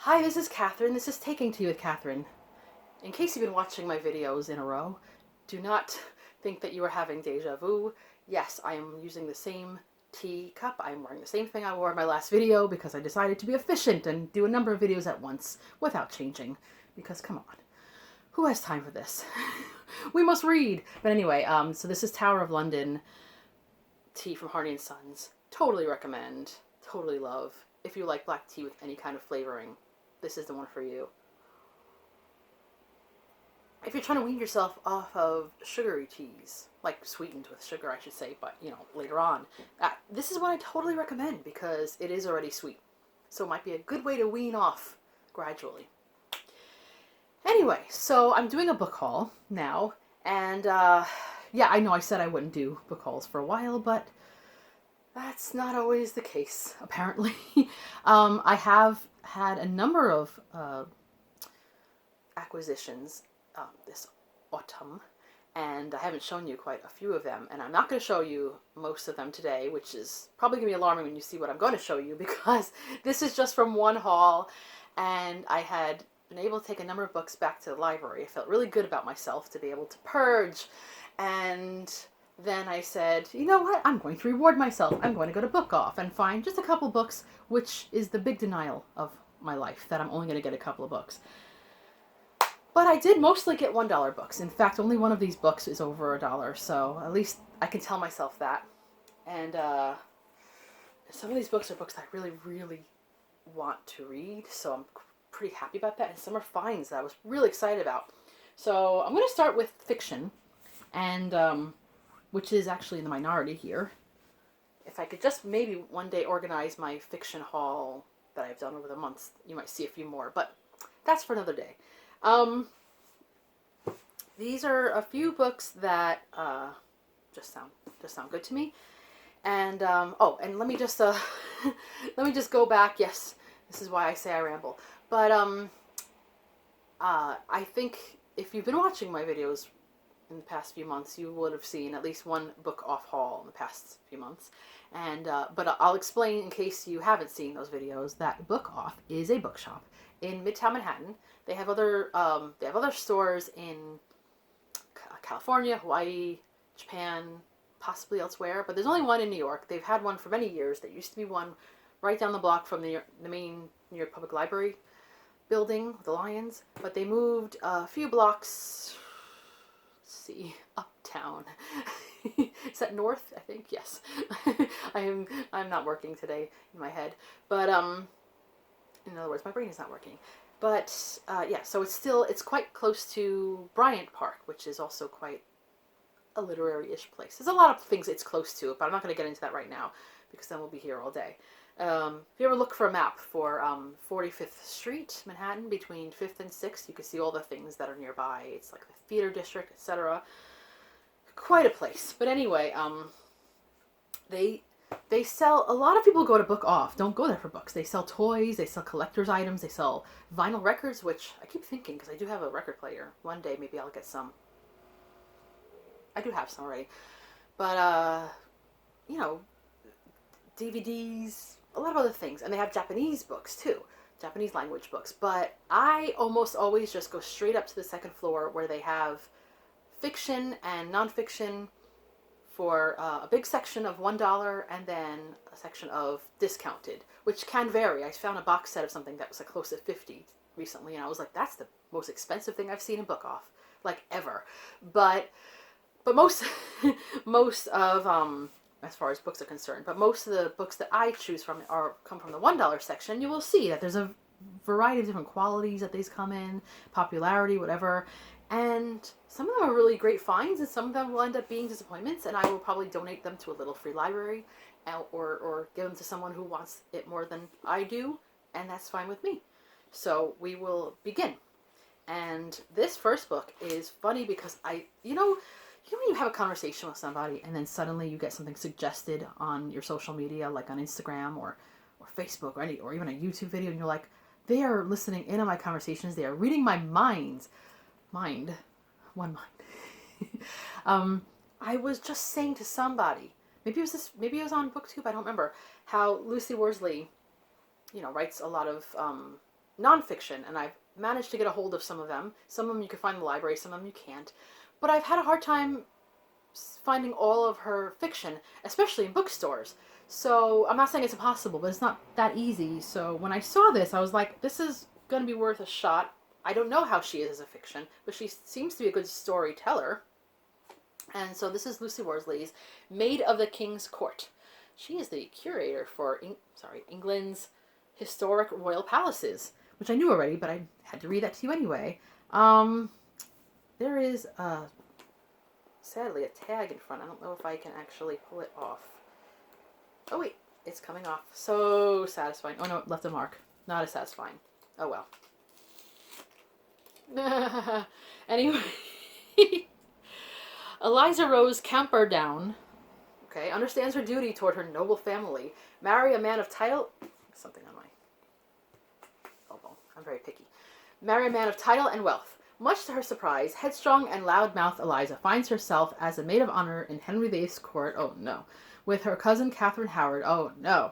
Hi, this is Catherine. This is Taking Tea with Catherine. In case you've been watching my videos in a row, do not think that you are having deja vu. Yes, I am using the same tea cup. I'm wearing the same thing I wore in my last video because I decided to be efficient and do a number of videos at once without changing. Because come on, who has time for this? We must read. But anyway, so this is Tower of London tea from Hardy & Sons. Totally recommend. Totally love. If you like black tea with any kind of flavoring, this is the one for you. If you're trying to wean yourself off of sugary teas, like sweetened with sugar, I should say, but later on, this is what I totally recommend because it is already sweet. So it might be a good way to wean off gradually. Anyway, so I'm doing a book haul now, and yeah, I know I said I wouldn't do book hauls for a while, but that's not always the case, apparently. I have had a number of acquisitions this autumn, and I haven't shown you quite a few of them, and I'm not going to show you most of them today, which is probably going to be alarming when you see what I'm going to show you, because this is just from one haul, and I had been able to take a number of books back to the library. I felt really good about myself to be able to purge, and then I said, you know what, I'm going to reward myself. I'm going to go to Bookoff and find just a couple books, which is the big denial of my life, that I'm only going to get a couple of books. But I did mostly get $1 books. In fact, only one of these books is over $1, so at least I can tell myself that. And some of these books are books that I really, really want to read, so I'm pretty happy about that. And some are finds that I was really excited about. So I'm going to start with fiction, and which is actually in the minority here. If I could just maybe one day organize my fiction haul that I've done over the months, you might see a few more, but that's for another day. These are a few books that just sound good to me, and oh, and let me just let me just go back. Yes, this is why I say I ramble. But I think if you've been watching my videos in the past few months, you would have seen at least one Bookoff haul in the past few months. And but I'll explain in case you haven't seen those videos that Bookoff is a bookshop in Midtown Manhattan. They have other stores in California, Hawaii, Japan, possibly elsewhere, but there's only one in New York. They've had one for many years. There used to be one right down the block from the main New York Public Library building with the lions, but they moved a few blocks, let's see, uptown. Is that north? I think, yes. I'm not working today in my head, but in other words, my brain is not working. But yeah, so it's quite close to Bryant Park, which is also quite a literary-ish place. There's a lot of things it's close to, but I'm not going to get into that right now because then we'll be here all day. If you ever look for a map for 45th Street, Manhattan, between 5th and 6th, you can see all the things that are nearby. It's like the theater district, etc. Quite a place. But anyway, they sell, a lot of people go to Bookoff, don't go there for books. They sell toys, they sell collector's items, they sell vinyl records, which I keep thinking, because I do have a record player. One day maybe I'll get some. I do have some already. But, DVDs, a lot of other things. And they have Japanese books too, Japanese language books. But I almost always just go straight up to the second floor where they have fiction and nonfiction for a big section of $1 and then a section of discounted, which can vary. I found a box set of something that was like close to 50 recently, and I was like, that's the most expensive thing I've seen in Bookoff, like ever. But most most of as far as books are concerned, but most of the books that I choose from come from the $1 section. You will see that there's a variety of different qualities that these come in, popularity, whatever. And some of them are really great finds, and some of them will end up being disappointments, and I will probably donate them to a little free library or give them to someone who wants it more than I do, and that's fine with me. So we will begin. And this first book is funny because you know when you have a conversation with somebody and then suddenly you get something suggested on your social media, like on Instagram or Facebook or even a YouTube video, and you're like, they are listening in on my conversations, they are reading my mind. One mind. I was just saying to somebody, maybe it was on BookTube, I don't remember, how Lucy Worsley, writes a lot of nonfiction, and I've managed to get a hold of some of them. Some of them you can find in the library, some of them you can't. But I've had a hard time finding all of her fiction, especially in bookstores. So I'm not saying it's impossible, but it's not that easy. So when I saw this, I was like, this is going to be worth a shot. I don't know how she is as a fiction, but she seems to be a good storyteller. And so this is Lucy Worsley's Maid of the King's Court. She is the curator for England's historic royal palaces, which I knew already, but I had to read that to you anyway. There is sadly a tag in front. I don't know if I can actually pull it off. Oh wait, it's coming off. So satisfying. Oh no, it left a mark. Not as satisfying. Oh well. Anyway. Eliza Rose Camperdown, okay, understands her duty toward her noble family. Marry a man of title... Something on my elbow. I'm very picky. Marry a man of title and wealth. Much to her surprise, headstrong and loudmouthed Eliza finds herself as a maid of honor in Henry VIII's court, oh no, with her cousin Catherine Howard, oh no,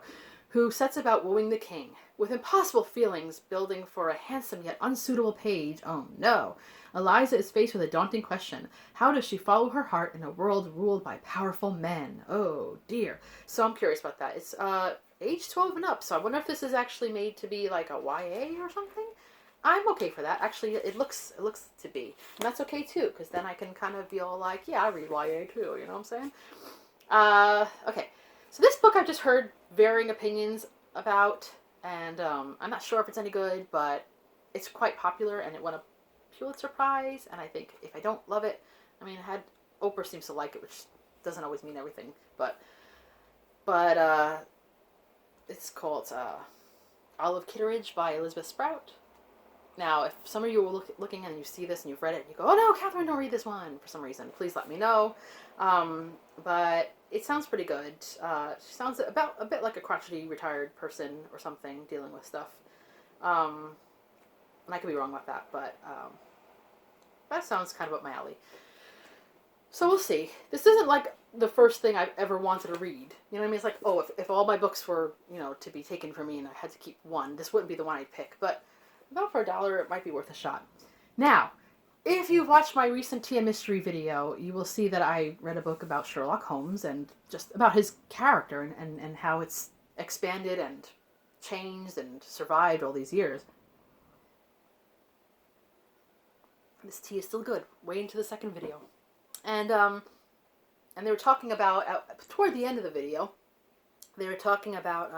who sets about wooing the king. With impossible feelings building for a handsome yet unsuitable page, oh no. Eliza is faced with a daunting question. How does she follow her heart in a world ruled by powerful men? Oh dear. So I'm curious about that. It's age 12 and up, so I wonder if this is actually made to be like a YA or something? I'm okay for that. Actually, it looks to be. And that's okay too, because then I can kind of be all like, yeah, I read YA too, you know what I'm saying? Okay. So this book I've just heard varying opinions about, and I'm not sure if it's any good, but it's quite popular, and it won a Pulitzer Prize, and I think if I don't love it, I mean, Oprah seems to like it, which doesn't always mean everything, but it's called Olive Kitterage by Elizabeth Sprout. Now, if some of you are looking and you see this and you've read it and you go, oh no, Catherine, don't read this one for some reason, please let me know. But it sounds pretty good. She sounds a bit like a crotchety retired person or something dealing with stuff. And I could be wrong about that, but that sounds kind of up my alley. So we'll see. This isn't like the first thing I've ever wanted to read. You know what I mean? It's like, oh, if all my books were, to be taken from me and I had to keep one, this wouldn't be the one I'd pick. But about for $1, it might be worth a shot. Now, if you've watched my recent Tia Mystery video, you will see that I read a book about Sherlock Holmes and just about his character and how it's expanded and changed and survived all these years. This tea is still good. Way into the second video. And they were talking about, toward the end of the video, they were talking about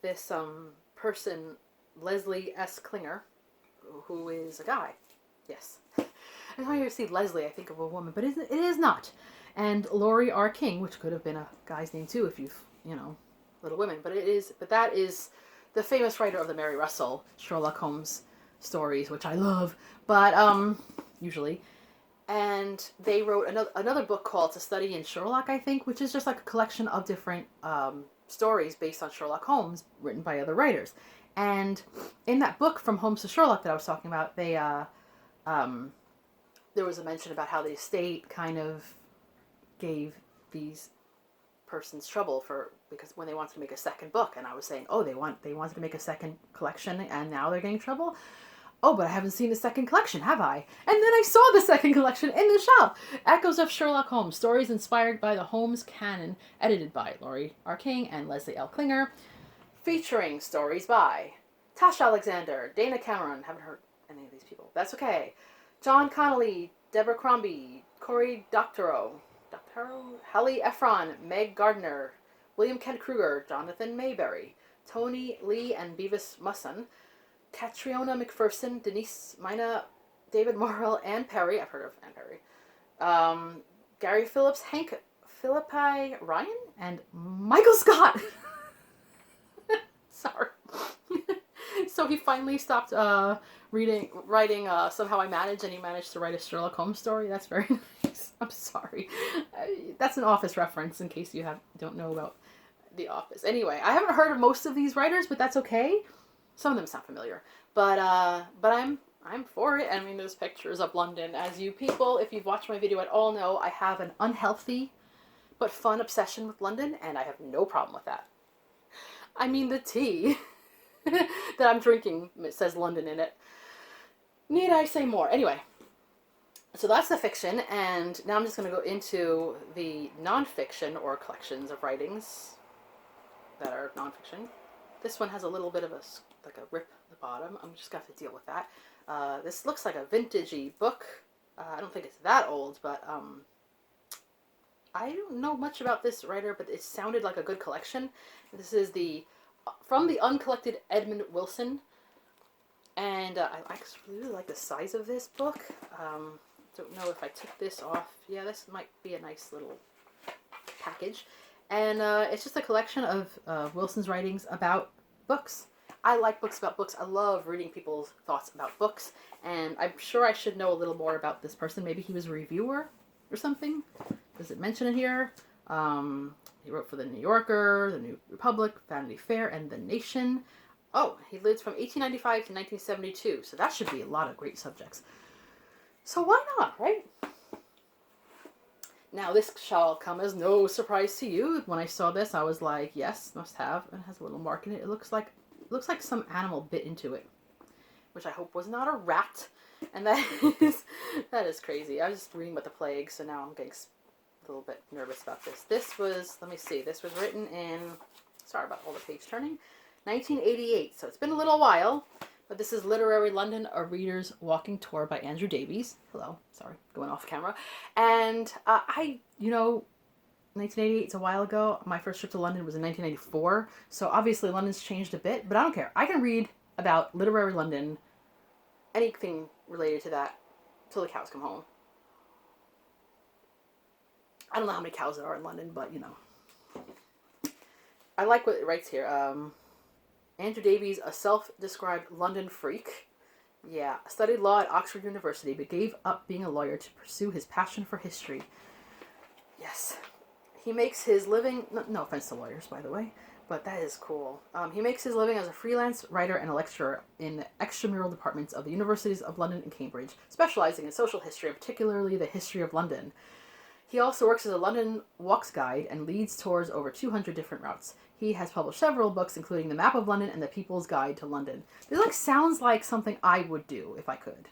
this person, Leslie S. Klinger, who is a guy. Yes. Every time I see Leslie, I think of a woman, but it is not. And Laurie R. King, which could have been a guy's name too if you've, Little Women, but that is the famous writer of the Mary Russell Sherlock Holmes stories, which I love, but usually. And they wrote another book called A Study in Sherlock, I think, which is just like a collection of different stories based on Sherlock Holmes written by other writers. And in that book, From Holmes to Sherlock, that I was talking about, they there was a mention about how the estate kind of gave these persons trouble because when they wanted to make a second book, and I was saying, oh, they wanted to make a second collection, and now they're getting trouble. Oh, but I haven't seen the second collection, have I? And then I saw the second collection in the shop. Echoes of Sherlock Holmes, stories inspired by the Holmes Canon, edited by Laurie R. King and Leslie L. Klinger, featuring stories by Tasha Alexander, Dana Cameron, haven't heard any of these people, that's okay, John Connolly, Deborah Crombie, Cory Doctorow, Hallie Ephron, Meg Gardner, William Kent Kruger, Jonathan Mayberry, Tony Lee and Beavis Musson, Catriona McPherson, Denise Mina, David Morrell, Anne Perry, I've heard of Anne Perry, Gary Phillips, Hank Philippi Ryan, and Michael Scott. Sorry. So he finally stopped writing Somehow I Managed, and he managed to write a Sherlock Holmes story. That's very nice. I'm sorry. That's an Office reference in case you don't know about The Office. Anyway, I haven't heard of most of these writers, but that's okay. Some of them sound familiar, but I'm for it. I mean, there's pictures of London. As you people, if you've watched my video at all, know I have an unhealthy but fun obsession with London, and I have no problem with that. I mean, the tea. that I'm drinking. It says London in it. Need I say more? Anyway, so that's the fiction, and now I'm just going to go into the nonfiction or collections of writings that are nonfiction. This one has a little bit of a rip at the bottom. I'm just going to have to deal with that. This looks like a vintagey book. I don't think it's that old, but I don't know much about this writer, but it sounded like a good collection. This is from the Uncollected Edmund Wilson, and I actually really like the size of this book. Don't know if I took this off. Yeah, this might be a nice little package. And it's just a collection of Wilson's writings about books. I like books about books. I love reading people's thoughts about books. And I'm sure I should know a little more about this person. Maybe he was a reviewer or something. Does it mention it here? He wrote for The New Yorker, The New Republic, Vanity Fair, and The Nation. Oh, he lived from 1895 to 1972. So that should be a lot of great subjects. So why not, right? Now, this shall come as no surprise to you. When I saw this, I was like, yes, must have. It has a little mark in it. It looks like some animal bit into it, which I hope was not a rat. And that is crazy. I was just reading about the plague, so now I'm getting a little bit nervous about this. This was, let me see, this was written in, sorry about all the page turning, 1988. So it's been a little while. But this is Literary London, A Reader's Walking Tour by Andrew Davies. Hello. Sorry, going off camera. And 1988 is a while ago. My first trip to London was in 1994. So obviously London's changed a bit, but I don't care. I can read about Literary London, anything related to that, till the cows come home. I don't know how many cows there are in London, but I like what it writes here. Andrew Davies, a self-described London freak. Yeah, studied law at Oxford University, but gave up being a lawyer to pursue his passion for history. Yes. He makes his living... No offense to lawyers, by the way, but that is cool. He makes his living as a freelance writer and a lecturer in the extramural departments of the Universities of London and Cambridge, specializing in social history, and particularly the history of London. He also works as a London walks guide and leads tours over 200 different routes. He has published several books, including The Map of London and The People's Guide to London. This sounds like something I would do if I could.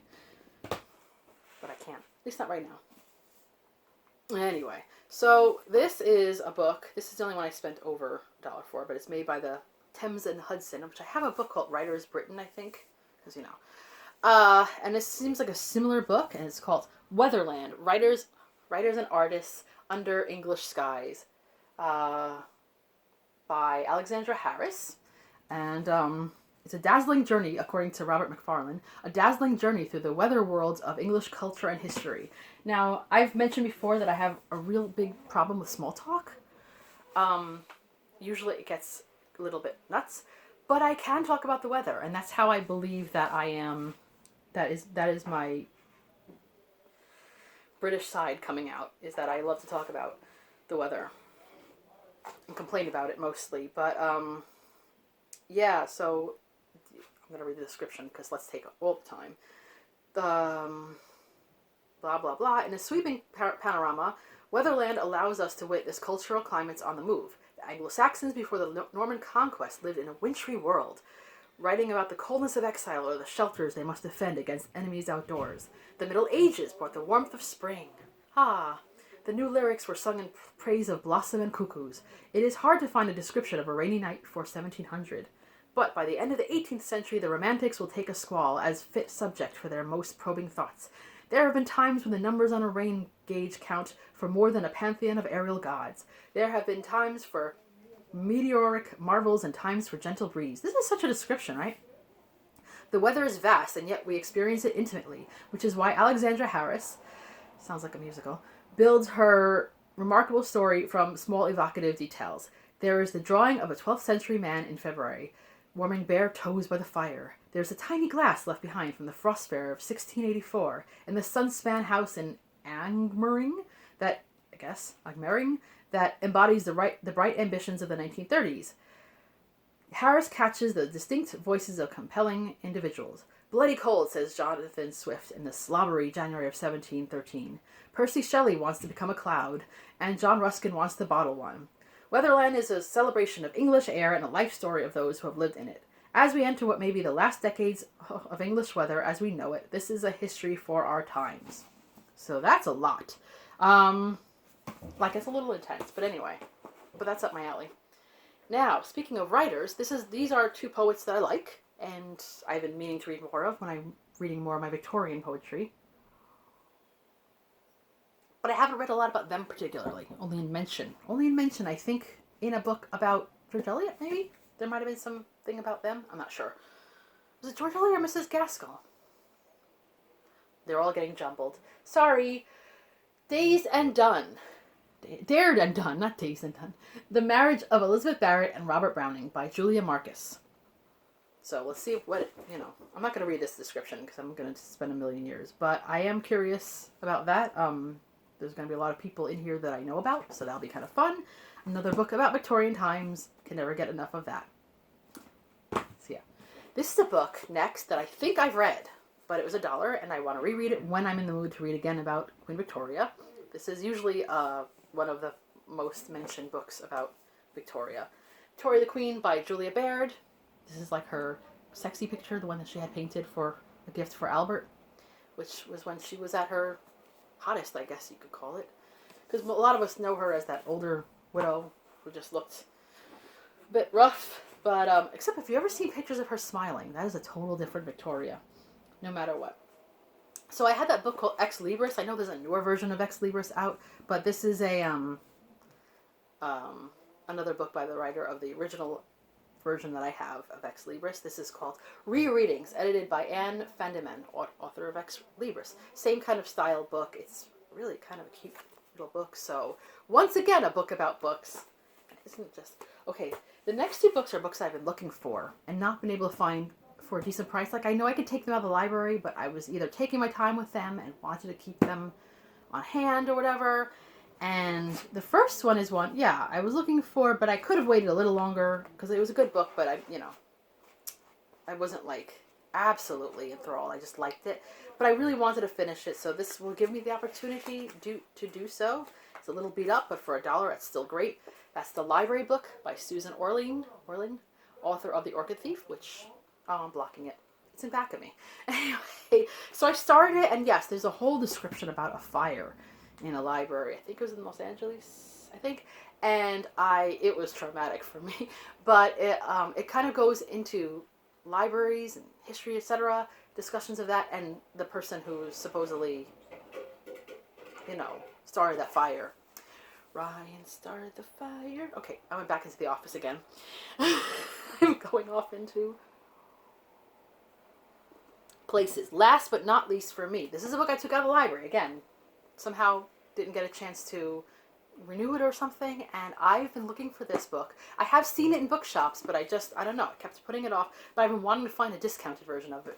But I can't. At least not right now. Anyway, so this is a book. This is the only one I spent over $1 for, but it's made by the Thames and Hudson, which I have a book called Writers Britain, I think. Because, and this seems like a similar book, and it's called Weatherland, Writers and Artists Under English Skies. By Alexandra Harris, and it's a dazzling journey, according to Robert Macfarlane, a dazzling journey through the weather worlds of English culture and history. Now, I've mentioned before that I have a real big problem with small talk. Usually it gets a little bit nuts, but I can talk about the weather, and that's how I believe that I am. That is my British side coming out, is that I love to talk about the weather. And complain about it mostly, but yeah, so I'm gonna read the description because let's take all the time. Blah blah blah. In a sweeping panorama, Weatherland allows us to witness cultural climates on the move. The Anglo-Saxons before the Norman conquest lived in a wintry world, writing about the coldness of exile or the shelters they must defend against enemies outdoors. The Middle Ages brought the warmth of spring. The new lyrics were sung in praise of blossom and cuckoos. It is hard to find a description of a rainy night before 1700. But by the end of the 18th century, the Romantics will take a squall as fit subject for their most probing thoughts. There have been times when the numbers on a rain gauge count for more than a pantheon of aerial gods. There have been times for meteoric marvels and times for gentle breeze. This is such a description, right? The weather is vast, and yet we experience it intimately, which is why Alexandra Harris, sounds like a musical, builds her remarkable story from small evocative details. There is the drawing of a 12th century man in February, warming bare toes by the fire. There's a tiny glass left behind from the frost fair of 1684, in the Sunspan house in Angmering, that embodies the bright ambitions of the 1930s. Harris catches the distinct voices of compelling individuals. Bloody cold, says Jonathan Swift in the slobbery January of 1713. Percy Shelley wants to become a cloud, and John Ruskin wants to bottle one. Weatherland is a celebration of English air and a life story of those who have lived in it. As we enter what may be the last decades of English weather as we know it, this is a history for our times. So that's a lot. Like, it's a little intense, but anyway. But that's up my alley. Now, speaking of writers, these are two poets that I like, and I've been meaning to read more of when I'm reading more of my Victorian poetry. But I haven't read a lot about them particularly. Only in mention, I think, in a book about George Eliot, maybe? There might have been something about them. I'm not sure. Was it George Eliot or Mrs. Gaskell? They're all getting jumbled. Sorry. Dazed and Done. Dared and Done, not Dazed and Done. The Marriage of Elizabeth Barrett and Robert Browning by Julia Marcus. So let's see what, I'm not going to read this description because I'm going to spend a million years. But I am curious about that. There's going to be a lot of people in here that I know about, so that'll be kind of fun. Another book about Victorian times. Can never get enough of that. So yeah. This is a book next that I think I've read, but it was $1, and I want to reread it when I'm in the mood to read again about Queen Victoria. This is usually one of the most mentioned books about Victoria. Victoria the Queen by Julia Baird. This is like her sexy picture, the one that she had painted for a gift for Albert, which was when she was at her hottest, I guess you could call it. Because a lot of us know her as that older widow who just looked a bit rough. But except if you ever seen pictures of her smiling, that is a total different Victoria, no matter what. So I had that book called Ex Libris. I know there's a newer version of Ex Libris out, but this is a another book by the writer of the original version that I have of Ex Libris. This is called Rereadings, edited by Anne Fendeman, author of Ex Libris. Same kind of style book. It's really kind of a cute little book. So once again, a book about books. Isn't it just... Okay, the next two books are books I've been looking for and not been able to find for a decent price. Like, I know I could take them out of the library, but I was either taking my time with them and wanted to keep them on hand or whatever. And the first one is one, yeah, I was looking for, but I could have waited a little longer because it was a good book, but I wasn't like absolutely enthralled. I just liked it, but I really wanted to finish it, so this will give me the opportunity to do so. It's a little beat up, but for $1, it's still great. That's The Library Book by Susan Orlean, author of The Orchid Thief, which, I'm blocking it. It's in back of me. Anyway, so I started it, and yes, there's a whole description about a fire in a library. I think it was in Los Angeles, and it was traumatic for me, but it kind of goes into libraries and history, etc., discussions of that, and the person who supposedly, started that fire. Ryan started the fire. Okay, I went back into the office again. I'm going off into places. Last but not least for me, this is a book I took out of the library. Again, somehow didn't get a chance to renew it or something, and I've been looking for this book. I have seen it in bookshops, but I don't know, I kept putting it off, but I've been wanting to find a discounted version of it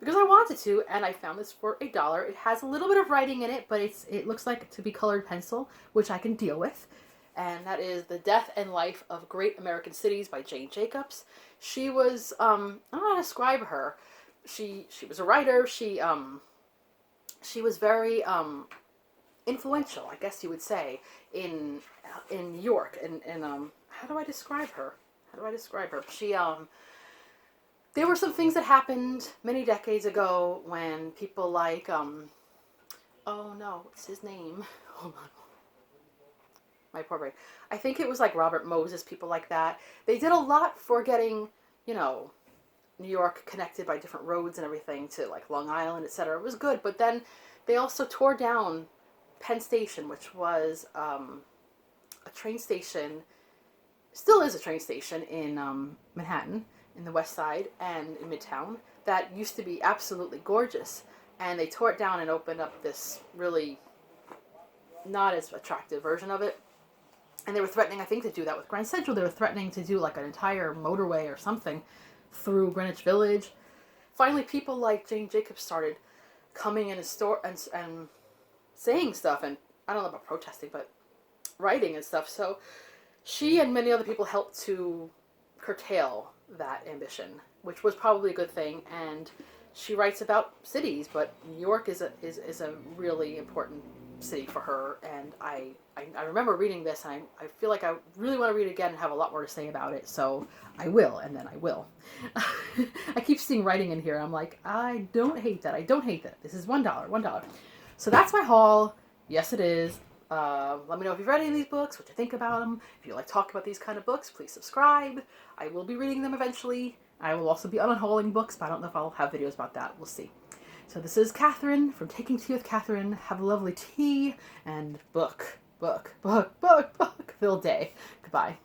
because I wanted to, and I found this for $1. It has a little bit of writing in it, but it looks like to be colored pencil, which I can deal with, and that is The Death and Life of Great American Cities by Jane Jacobs. She was, I don't know how to describe her. She was a writer. She was very influential, I guess you would say, in New York. And how do I describe her? She there were some things that happened many decades ago when people like oh no, what's his name? Hold on. My poor brain. I think it was like Robert Moses, people like that. They did a lot for getting, New York connected by different roads and everything to like Long Island, etc. It was good, but then they also tore down Penn Station, which was a train station, still is a train station in Manhattan, in the West Side and in Midtown, that used to be absolutely gorgeous. And they tore it down and opened up this really not as attractive version of it. And they were threatening, I think, to do that with Grand Central. They were threatening to do like an entire motorway or something through Greenwich Village. Finally, people like Jane Jacobs started coming in a store and saying stuff, and I don't know about protesting, but writing and stuff. So she and many other people helped to curtail that ambition, which was probably a good thing. And she writes about cities, but New York is a really important city for her, and I remember reading this, and I feel like I really want to read it again and have a lot more to say about it, so I will, and then I will. I keep seeing writing in here, I'm like, I don't hate that, I don't hate that. This is $1. So that's my haul. Yes, it is. Let me know if you've read any of these books, what you think about them. If you like talking about these kind of books, please subscribe. I will be reading them eventually. I will also be unhauling books, but I don't know if I'll have videos about that. We'll see. So this is Catherine from Taking Tea with Catherine. Have a lovely tea and book filled day. Goodbye.